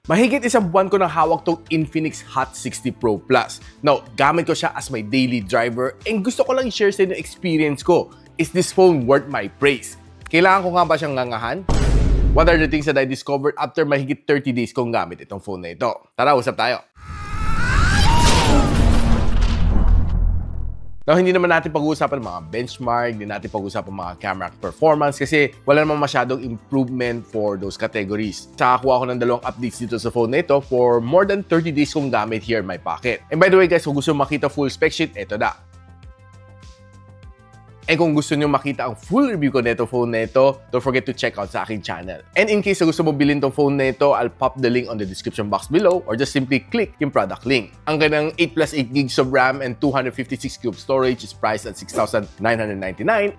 Mahigit isang buwan ko nang hawak tong Infinix Hot 60 Pro Plus. Now, gamit ko siya as my daily driver and gusto ko lang i-share sa inyo experience ko. Is this phone worth my praise? Kailangan ko nga ba siyang ngangahan? What are the things that I discovered after mahigit 30 days kong gamit itong phone na ito? Tara, usap tayo! Now, hindi naman natin pag-uusapan mga benchmark, hindi natin pag-uusapan mga camera performance kasi wala namang masyadong improvement for those categories. Tsaka kuha ko ng dalawang updates dito sa phone na ito for more than 30 days kong gamit here in my pocket. And by the way guys, kung gusto makita full spec sheet, ito na. And kung gusto nyo makita ang full review ko nito phone na ito, don't forget to check out sa aking channel. And in case na gusto mo bilhin tong phone na ito, I'll pop the link on the description box below or just simply click yung product link. Ang kanyang 8 plus 8 gigs of RAM and 256 GB storage is priced at $6,999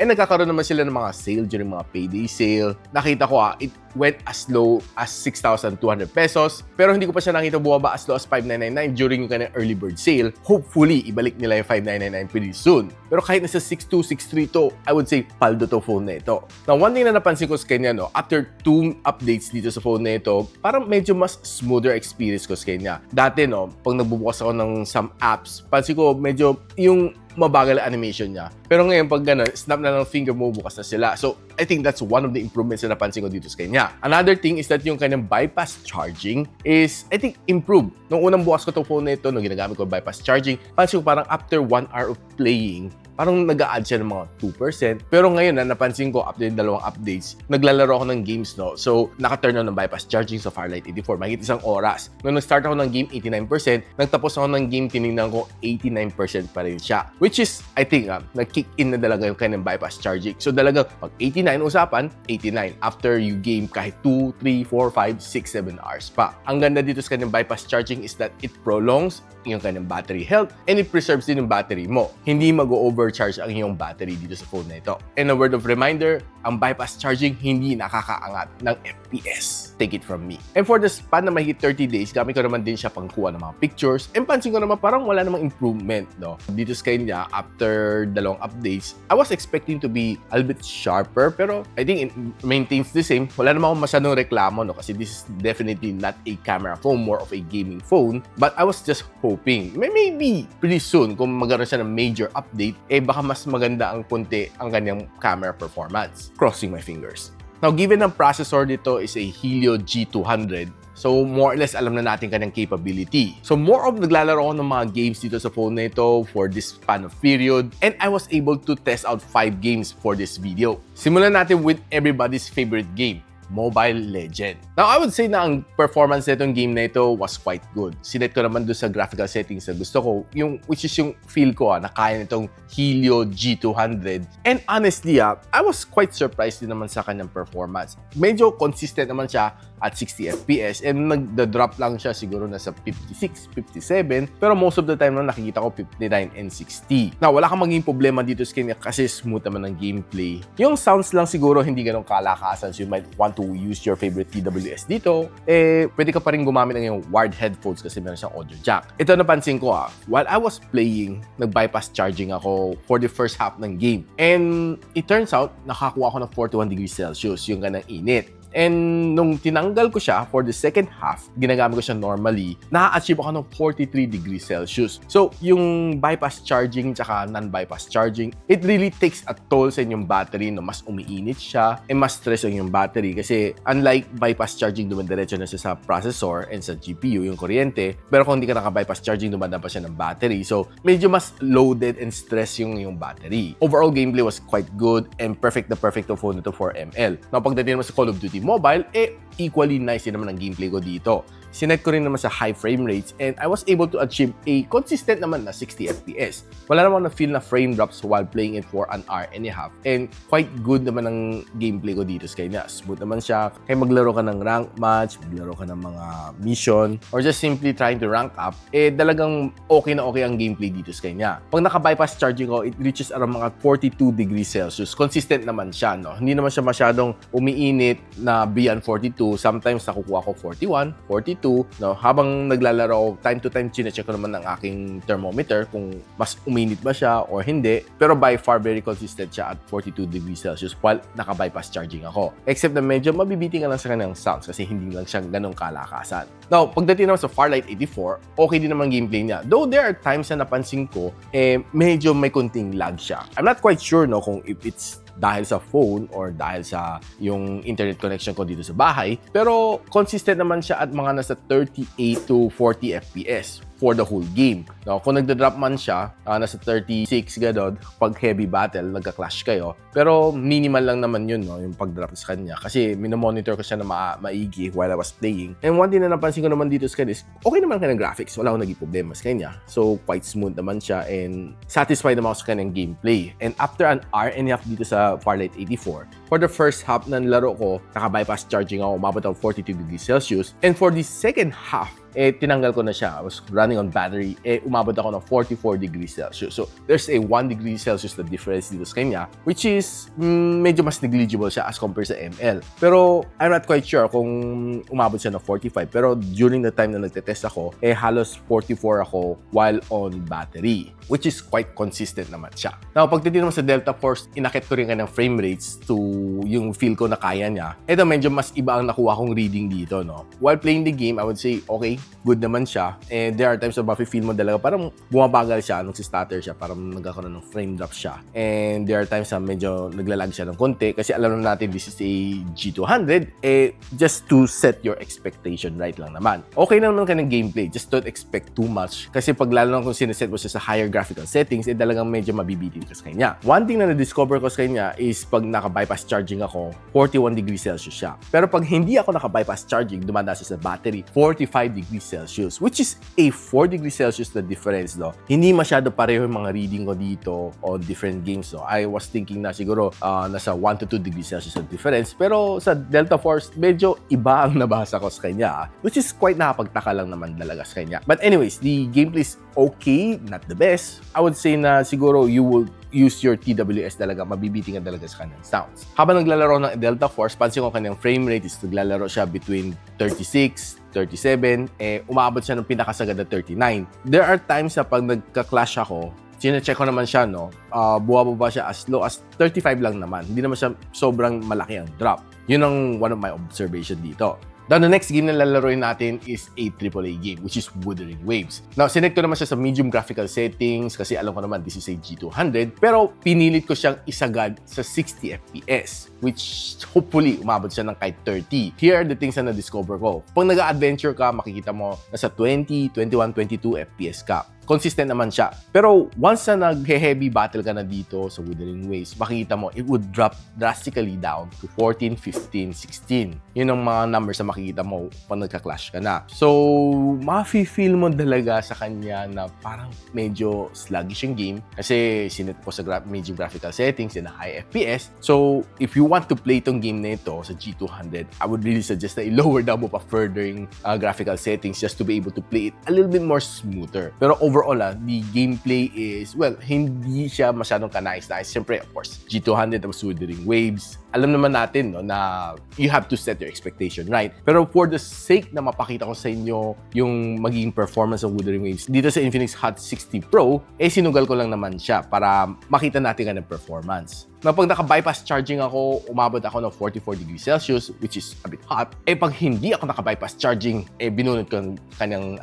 and nagkakaroon naman sila ng mga sale during mga payday sale. Nakita ko it went as low as 6,200 pesos pero hindi ko pa siya nakita bumaba as low as 5,999 during yung kanyang early bird sale. Hopefully, ibalik nila yung 5,999 pretty soon. Pero kahit nasa 6,263 to, I would say paldo to phone na ito. Now, one thing na napansin ko sa kanya, after 2 updates dito sa phone na ito, parang medyo mas smoother experience ko sa kanya. Dati, pag nagbubukas ako ng some apps, pansin ko medyo yung mabagal animation niya. Pero ngayon, pag gano'n, snap na ng finger mo, bukas na sila. So, I think that's one of the improvements na napansin ko dito sa kanya. Another thing is that yung kanyang bypass charging is, I think, improved. Nung unang bukas ko itong phone na ito, nung ginagamit ko bypass charging, pansin ko parang after 1 hour of playing, parang nag-a-add siya ng mga 2%. Pero ngayon, napansin ko after yung dalawang updates, naglalaro ako ng games, So, naka-turn on ng bypass charging sa Firelight 84. Mahigit isang oras. Nung nag-start ako ng game, 89%. Nagtapos ako ng game, tinignan ko, 89% pa rin siya. Which is, I think, nag-kick in na talaga yung kanyang bypass charging. So, talagang pag 89 usapan, 89. After you game kahit 2, 3, 4, 5, 6, 7 hours pa. Ang ganda dito sa kanyang bypass charging is that it prolongs yung kanyang battery health and it preserves din yung battery mo. Hindi mag-overcharge ang iyong battery dito sa phone na ito. And a word of reminder, ang bypass charging hindi nakakaangat ng FPS. Take it from me. And for the span na mahigit 30 days, gamit ko naman din siya pangkuha ng mga pictures. And pansin ko naman parang wala namang improvement, Dito sa kanya, after dalawang updates, I was expecting to be a little bit sharper, pero I think it maintains the same. Wala naman akong masyadong reklamo, kasi this is definitely not a camera phone, more of a gaming phone. But I was just hoping, maybe pretty soon, kung magkaroon siya ng major update, baka mas maganda ang konti ang kanyang camera performance. Crossing my fingers. Now, given ang processor dito is a Helio G200, so more or less alam na natin kanyang capability. So more of naglalaro ako ng mga games dito sa phone na ito for this span of period and I was able to test out 5 games for this video. Simulan natin with everybody's favorite game, Mobile Legend. Now, I would say na ang performance nitong game na ito was quite good. Sinet ko naman doon sa graphical settings na gusto ko, which is yung feel ko na kaya nitong Helio G200. And honestly, I was quite surprised din naman sa kanyang performance. Medyo consistent naman siya at 60 FPS and nagda-drop lang siya siguro nasa 56, 57 pero most of the time nakikita ko 59 and 60. Now, wala kang maging problema dito sa kanya kasi smooth naman ng gameplay. Yung sounds lang siguro hindi ganun kalakasan so you might want to use your favorite TWS dito, pwede ka pa rin gumamit ng yung wired headphones kasi meron siyang audio jack. Ito napansin ko while I was playing, nag-bypass charging ako for the first half ng game. And it turns out, nakakuha ako ng 41 degrees Celsius yung ganang init. And nung tinanggal ko siya for the second half, ginagamit ko siya normally, na-achieve ako ng 43 degrees Celsius. So, yung bypass charging tsaka non-bypass charging, it really takes a toll sa inyong battery, mas umiinit siya, and mas stress yung battery. Kasi unlike bypass charging, dumandiretso na siya sa processor and sa GPU, yung kuryente. Pero kung hindi ka naka-bypass charging, dumadaan pa siya ng battery. So, medyo mas loaded and stress yung battery. Overall gameplay was quite good and perfect phone ito for ML. Now, pagdating naman sa Call of Duty Mobile, equally nice din naman ang gameplay ko dito. Sinet ko rin naman sa high frame rates and I was able to achieve a consistent naman na 60 FPS. Wala naman na feel na frame drops while playing it for an hour and a half. And quite good naman ang gameplay ko dito sa kanya. Smooth naman siya. Kaya maglaro ka ng rank match, maglaro ka ng mga mission, or just simply trying to rank up, talagang okay na okay ang gameplay dito sa kanya. Pag naka-bypass charging ko, it reaches around mga 42 degrees Celsius. Consistent naman siya, Hindi naman siya masyadong umiinit na beyond 42, sometimes nakukuha ko 41, 42, no? Habang naglalaro, time to time, chinecheck ko naman ang aking thermometer kung mas uminit ba siya or hindi. Pero by far, very consistent siya at 42 degrees Celsius while naka-bypass charging ako. Except na medyo mabibiting ka lang sa kanyang sounds kasi hindi lang siya ganong kalakasan. Now, pagdating naman sa Farlight 84, okay din naman gameplay niya. Though there are times na napansin ko, medyo may kunting lag siya. I'm not quite sure no kung if it's dahil sa phone or dahil sa yung internet connection ko dito sa bahay. Pero consistent naman siya at mga nasa 38 to 40 FPS for the whole game. No, kung nagda-drop man siya, nasa 36 gano'n, pag heavy battle, nagka-clash kayo. Pero minimal lang naman yun, no, yung pag-drop sa kanya. Kasi minomonitor ko siya na maigi while I was playing. And one thing na napansin ko naman dito sa kanya is, okay naman kanyang graphics. Wala akong naging problema sa kanya. So, quite smooth naman siya and satisfied naman ako sa kanyang gameplay. And after an hour and a half dito sa Farlight 84, for the first half ng laro ko, naka-bypass charging ako, umabot ako 42 degrees Celsius. And for the second half, tinanggal ko na siya. I was running on battery. Umabot ako ng 44 degrees Celsius. So, there's a 1 degree Celsius na difference dito sa kanya, which is medyo mas negligible siya as compared sa ML. Pero, I'm not quite sure kung umabot siya ng 45. Pero, during the time na nagtetest ako, halos 44 ako while on battery, which is quite consistent naman siya. Now, pagdating naman sa Delta Force, inakit ko rin kanyang frame rates to yung feel ko na kaya niya. Ito, medyo mas iba ang nakuha kong reading dito, no? While playing the game, I would say, okay, good naman siya. And there are times na feel mo talaga parang bumabagal siya, nagsistutter siya, parang nagkakaroon ng frame drop siya. And there are times na medyo naglalag siya ng konti kasi alam natin this is a G200. Just to set your expectation right lang naman. Okay naman ka ng gameplay, just don't expect too much. Kasi pag lalo lang kung sineset mo siya sa higher graphical settings, talagang medyo mabibitin ka sa kanya. One thing na na-discover ko sa kanya is pag naka-bypass charging ako, 41 degrees Celsius siya. Pero pag hindi ako naka-bypass charging, dumanda siya sa battery, 45 degrees Celsius, which is a 4 degrees Celsius na difference, no? Hindi masyado pareho yung mga reading ko dito on different games, no? I was thinking na siguro nasa 1 to 2 degrees Celsius na difference, pero sa Delta Force, medyo iba ang nabasa ko sa kanya, which is quite nakapagtaka lang naman talaga sa kanya. But anyways, the gameplay is okay, not the best. I would say na siguro you will use your TWS talaga, mabibiting ka talaga sa kanyang sounds. Habang naglalaro ng Delta Force, pansin ko kanyang frame rate is naglalaro siya between 36, 37, umabot siya ng pinakasagad na 39. There are times na pag nagka-clash ako, sinecheck ko naman siya, no? Buwababa siya as low as 35 lang naman. Hindi naman siya sobrang malaki ang drop. Yun ang one of my observation dito. Now, the next game na lalaroin natin is a AAA game, which is Wuthering Waves. Now, sinect ko naman siya sa medium graphical settings kasi alam ko naman this is a G200, pero pinilit ko siyang isagad sa 60 FPS, which hopefully umabot siya ng kahit 30. Here are the things na na-discover ko. Pag nag-adventure ka, makikita mo nasa 20, 21, 22 FPS ka. Consistent naman siya. Pero once na nag-heavy battle ka na dito sa Wuthering Waves, makikita mo, it would drop drastically down to 14, 15, 16. Yun ang mga numbers na makikita mo pag nagka-clash ka na. So, ma-feel mo talaga sa kanya na parang medyo sluggish yung game kasi sinet ko sa medium graphical settings and high FPS. So, if you want to play itong game na ito sa G200, I would really suggest na i-lower down mo pa further yung graphical settings just to be able to play it a little bit more smoother. Pero overall, the gameplay is, well, hindi siya masyadong kanais-nais. Siyempre, of course, G200 tapos Wuthering Waves. Alam naman natin, no, na you have to set your expectation right. Pero for the sake na mapakita ko sa inyo yung magiging performance ng Wuthering Waves, dito sa Infinix Hot 60 Pro, sinugal ko lang naman siya para makita natin ka ng performance. Na pag naka-bypass charging ako, umabot ako ng 44 degrees Celsius, which is a bit hot. Pag hindi ako naka-bypass charging, binunod ko kanyang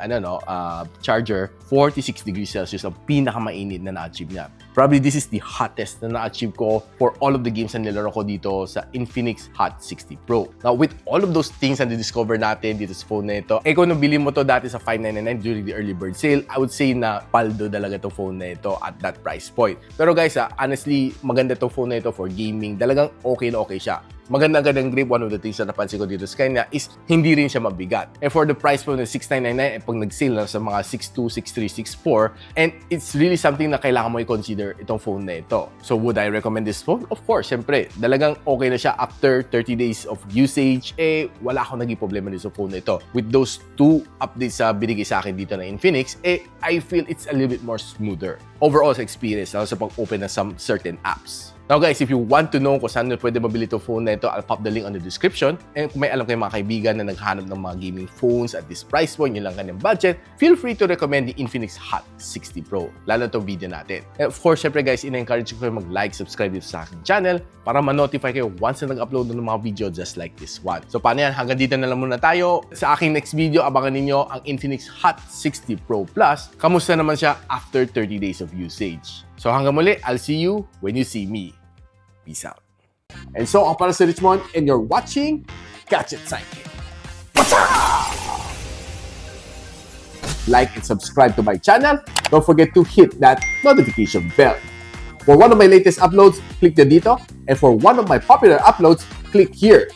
charger, 46 degrees Celsius ang pinakamainit na na-achieve niya. Probably this is the hottest na na-achieve ko for all of the games na nilaro ko dito sa Infinix Hot 60 Pro. Now, with all of those things na discover natin dito sa phone na ito, kung nabili mo to dati sa $599 during the early bird sale, I would say na paldo talaga itong phone na ito at that price point. Pero guys, honestly, maganda itong phone na ito for gaming. Talagang okay na okay siya. Maganda-gandang grip. One of the things na napansin ko dito sa kanya is hindi rin siya mabigat. And for the price po ng $6,999, pag nag-sale na sa mga 6,200, 6,300, 6,400, and it's really something na kailangan mo i-consider itong phone na ito. So, would I recommend this phone? Of course, syempre. Talagang okay na siya after 30 days of usage. Wala akong naging problema dito sa phone na ito. With those two updates na binigay sa akin dito na Infinix, I feel it's a little bit more smoother. Overall sa experience, lalo sa pag-open ng some certain apps. Now guys, if you want to know kung saan nyo pwede mabili itong phone na ito, I'll pop the link on the description. And kung may alam kayong mga kaibigan na naghanap ng mga gaming phones at this price point, yun lang kanyang budget, feel free to recommend the Infinix Hot 60 Pro. Lalo itong video natin. And of course, syempre guys, ina-encourage ko kayo mag-like, subscribe dito sa aking channel para ma-notify kayo once na nag-upload ng mga video just like this one. So paano yan? Hanggang dito na lang muna tayo. Sa aking next video, abangan ninyo ang Infinix Hot 60 Pro Plus. Kamusta naman siya after 30 days of usage. So hanggang muli, I'll see you when you see me. Peace out. And so, ako para si Richmond and you're watching Gadget Sidekick. Like and subscribe to my channel. Don't forget to hit that notification bell. For one of my latest uploads, click the dito. And for one of my popular uploads, click here.